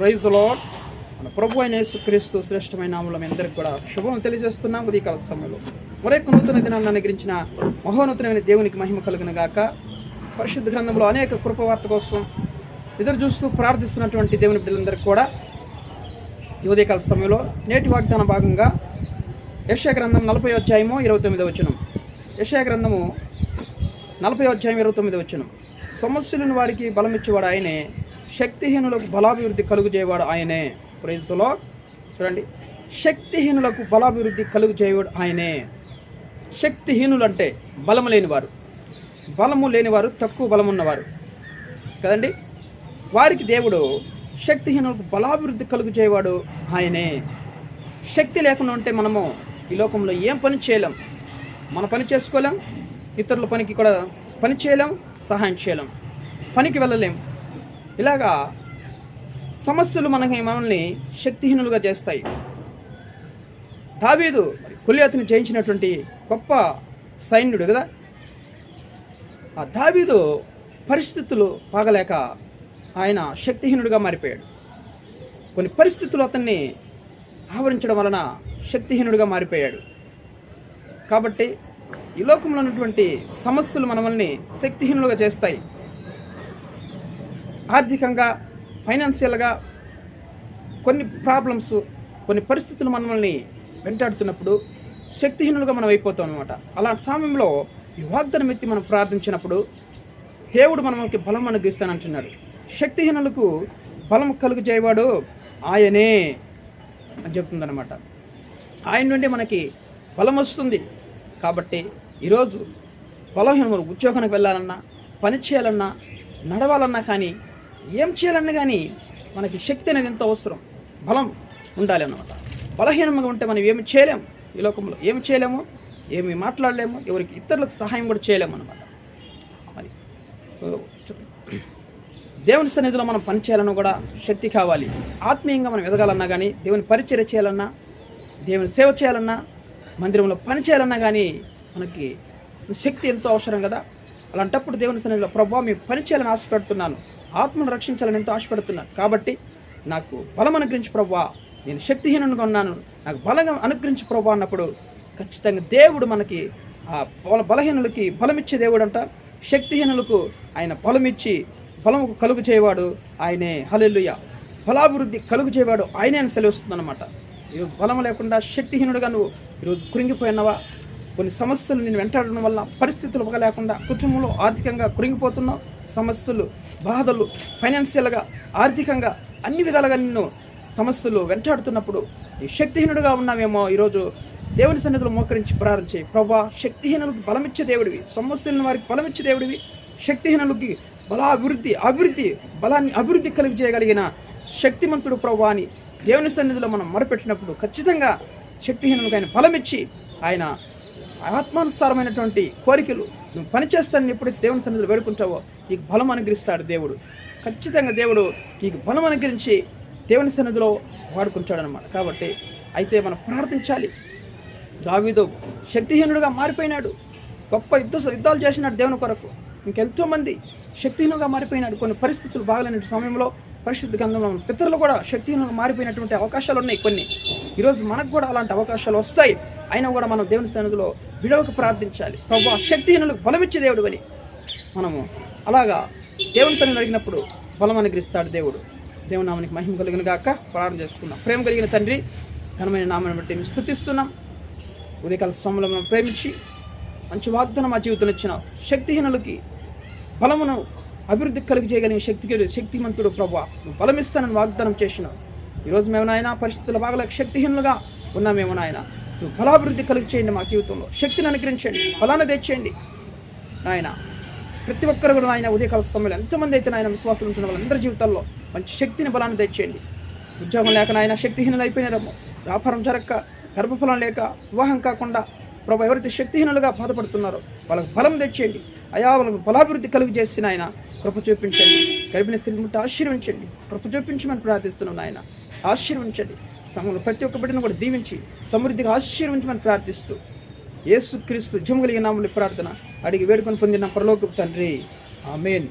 Praise the lord. మన ప్రభు అయిన యేసుక్రీస్తు శ్రేష్టమైన నామములో మీ అందరికీ కూడా శుభం తెలియజేస్తున్నాం. ఉదయకాల సమయంలో మరొక నూతన దినాన్ని అనుగ్రహించిన మహోన్నతమైన దేవునికి మహిమ కలుగును గాక. పరిశుద్ధ గ్రంథంలో అనేక కృపవార్త కోసం ఎదురు చూస్తూ ప్రార్థిస్తున్నటువంటి దేవుని బిడ్డలందరికీ కూడా ఈ ఉదయకాల సమయంలో నేటి వాగ్దాన భాగంగా యెషయా గ్రంథం 40వ అధ్యాయము 29వ వచనం. యెషయా గ్రంథము 40వ అధ్యాయం 29వ వచనం. సమస్యలను వారికి బలమిచ్చేవాడు ఆయనే, శక్తిహీనులకు బలాభివృద్ధి కలుగుజేయవాడు ఆయనే. Praise the Lord. చూడండి, శక్తిహీనులకు బలాభివృద్ధి కలుగుజేయవాడు ఆయనే. శక్తిహీనులు అంటే బలము లేనివారు, బలము లేనివారు, తక్కువ బలం ఉన్నవారు కదండి. వారికి దేవుడు శక్తిహీనులకు బలాభివృద్ధి కలుగుజేయవాడు ఆయనే. శక్తి లేకుండా ఉంటే మనము ఈ లోకంలో ఏం పని చేయలేం. మన పని చేసుకోలేం, ఇతరుల పనికి కూడా పని చేయలేం, సహాయం చేయలేం, పనికి వెళ్ళలేం. ఇలాగా సమస్యలు మనల్ని శక్తిహీనులుగా చేస్తాయి. దావీదు గొల్యాతుని జయించినటువంటి గొప్ప సైన్యుడు కదా. ఆ దావీదు పరిస్థితులు బాగలేక ఆయన శక్తిహీనుడిగా మారిపోయాడు. కొన్ని పరిస్థితులు అతన్ని ఆవరించడం వలన శక్తిహీనుడిగా మారిపోయాడు. కాబట్టి ఈ లోకంలో ఉన్నటువంటి సమస్యలు మనల్ని శక్తిహీనులుగా చేస్తాయి. ఆర్థికంగా, ఫైనాన్షియల్గా కొన్ని ప్రాబ్లమ్స్, కొన్ని పరిస్థితులు మనల్ని వెంటాడుతున్నప్పుడు శక్తిహీనులుగా మనం అయిపోతాం అన్నమాట. అలాంటి సమయంలో ఈ వాగ్దానం ఎత్తి మనం ప్రార్థించినప్పుడు దేవుడు మనకి బలం అనుగ్రహిస్తానంటున్నాడు. శక్తిహీనులకు బలం కలుగజేయవాడు ఆయనే అని చెప్తుందన్నమాట. ఆయన నుండి మనకి బలం వస్తుంది. కాబట్టి ఈరోజు బలహీనులు ఉద్యోగానికి వెళ్ళాలన్నా, పని చేయాలన్నా, నడవాలన్నా కానీ, ఏం చేయాలన్నా కానీ మనకి శక్తి అనేది ఎంతో అవసరం. బలం ఉండాలి అన్నమాట. బలహీనంగా ఉంటే మనం ఏమి చేయలేము. ఈ లోకంలో ఏమి చేయలేము, ఏమి మాట్లాడలేము, ఎవరికి ఇతరులకు సహాయం కూడా చేయలేము అన్నమాట. మరి దేవుని సన్నిధిలో మనం పని చేయాలన్నా కూడా శక్తి కావాలి. ఆత్మీయంగా మనం ఎదగాలన్నా కానీ, దేవుని పరిచర్య చేయాలన్నా, దేవుని సేవ చేయాలన్నా, మందిరంలో పని చేయాలన్నా కానీ మనకి శక్తి ఎంతో అవసరం కదా. అలాంటప్పుడు దేవుని సన్నిధిలో ప్రభువా మీ పని చేయాలని ఆశపడుతున్నాను, ఆత్మను రక్షించాలని ఎంతో ఆశపడుతున్నాను, కాబట్టి నాకు బలం అనుగ్రహించి ప్రభువా, నేను శక్తిహీనునిగా ఉన్నాను, నాకు బలంగా అనుగ్రహించి ప్రభువా అన్నప్పుడు ఖచ్చితంగా దేవుడు మనకి ఆ బలహీనులకి బలమిచ్చే దేవుడు అంట. శక్తిహీనులకు ఆయన బలమిచ్చి బలము కలుగు చేయవాడు ఆయనే. హల్లెలూయా. బలాభివృద్ధి కలుగు చేయవాడు ఆయనే అని సెలవుస్తుంది అనమాట. ఈరోజు బలం లేకుండా శక్తిహీనుడిగా నువ్వు ఈరోజు కృంగిపోయినావా? కొన్ని సమస్యలు నేను వెంటాడడం వల్ల పరిస్థితులు బాగా లేకుండా కుటుంబంలో ఆర్థికంగా కృంగిపోతున్నావు. సమస్యలు, బాధలు, ఫైనాన్షియల్గా, ఆర్థికంగా అన్ని విధాలుగా నిన్ను సమస్యలు వెంటాడుతున్నప్పుడు ఈ శక్తిహీనుడిగా ఉన్నామేమో. ఈరోజు దేవుని సన్నిధిలో మోకరించి ప్రార్థన చేయి. ప్రభువా, శక్తిహీనులకు బలమిచ్చే దేవుడివి, సమస్యలను వారికి బలమిచ్చే దేవుడివి, శక్తిహీనులకి బలాన్ని అభివృద్ధి కలిగి చేయగలిగిన శక్తిమంతుడు ప్రభువా అని దేవుని సన్నిధిలో మనం మొరపెట్టినప్పుడు ఖచ్చితంగా శక్తిహీనులకు ఆయన బలమిచ్చి ఆయన ఆత్మానుసారమైనటువంటి కోరికలు నువ్వు పనిచేస్తానని ఎప్పుడైతే దేవుని సన్నిధిలో వేడుకుంటావో నీకు బలం అనుగ్రహిస్తాడు దేవుడు. ఖచ్చితంగా దేవుడు నీకు బలం అనుగ్రహించి దేవుని సన్నిధిలో వాడుకుంటాడనమాట. కాబట్టి అయితే మనం ప్రార్థించాలి. దావీదు శక్తిహీనుడుగా మారిపోయినాడు, గొప్ప యుద్ధాలు చేసినాడు దేవుని కొరకు. ఇంకెంతోమంది శక్తిహీనుగా మారిపోయినాడు. కొన్ని పరిస్థితులు బాగలేని సమయంలో పరిశుద్ధ గ్రంథంలో పితరులు కూడా శక్తిహీనంగా మారిపోయినటువంటి అవకాశాలు ఉన్నాయి కొన్ని. ఈరోజు మనకు కూడా అలాంటి అవకాశాలు వస్తాయి. అయినా కూడా మనం దేవుని సన్నిధిలో విడవక ప్రార్థించాలి. ప్రభువా, శక్తిహీనులకు బలమిచ్చే దేవుడు అని మనము అలాగా దేవుని సన్నిధిలో అడిగినప్పుడు బలం అనుగ్రహిస్తాడు దేవుడు. దేవుని నామానికి మహిమ కలిగిన గాక. ప్రార్థన చేసుకున్నాం. ప్రేమ కలిగిన తండ్రి, ఘనమైన నామాన్ని బట్టి మేము స్తుతిస్తున్నాం. ఉదయకాల సమయంలో మనం ప్రేమించి మంచి వాగ్దానం మా జీవితంలో ఇచ్చిన శక్తిహీనులకి బలమును అభివృద్ధి కలిగి చేయగలిగిన శక్తిమంతుడు ప్రభువా, నువ్వు బలమిస్తానని వాగ్దానం చేసినావు. ఈరోజు మేము నాయన పరిస్థితులు బాగలేక శక్తిహీనులుగా ఉన్నామేమో నాయన, నువ్వు బలాభివృద్ధి కలిగి చేయండి. మా జీవితంలో శక్తిని అనుగ్రహించండి, బలాన్ని తెచ్చేయండి నాయన. ప్రతి ఒక్కరు కూడా నాయన ఉదయకాల సమయంలో ఎంతమంది అయితే నాయన విశ్వాసం ఉంటున్న వాళ్ళందరి జీవితాల్లో మంచి శక్తిని, బలాన్ని తెచ్చేయండి. ఉద్యోగం లేక నాయన శక్తిహీనులు అయిపోయినారేమో, వ్యాపారం జరగక, గర్భఫలం లేక, వివాహం కాకుండా ప్రభు ఎవరైతే శక్తిహీనులుగా బాధపడుతున్నారో వాళ్ళకు బలం తెచ్చేయండి అయా. వాళ్ళకు బలాభివృద్ధి కలుగు చేసిన ఆయన కృప చూపించండి. గర్భిణీ స్త్రీని ముట్టి ఆశీర్వించండి, కృప చూపించమని ప్రార్థిస్తున్నాం నాయన. ఆశీర్వించండి. సమయంలో ప్రతి ఒక్క బిడ్డను కూడా దీవించి సమృద్ధిగా ఆశీర్వించమని ప్రార్థిస్తూ యేసుక్రీస్తు జీవం కలిగిన నామములో ప్రార్థన అడిగి వేడుకొని పొందిన పరలోకపు తండ్రి, ఆమేన్.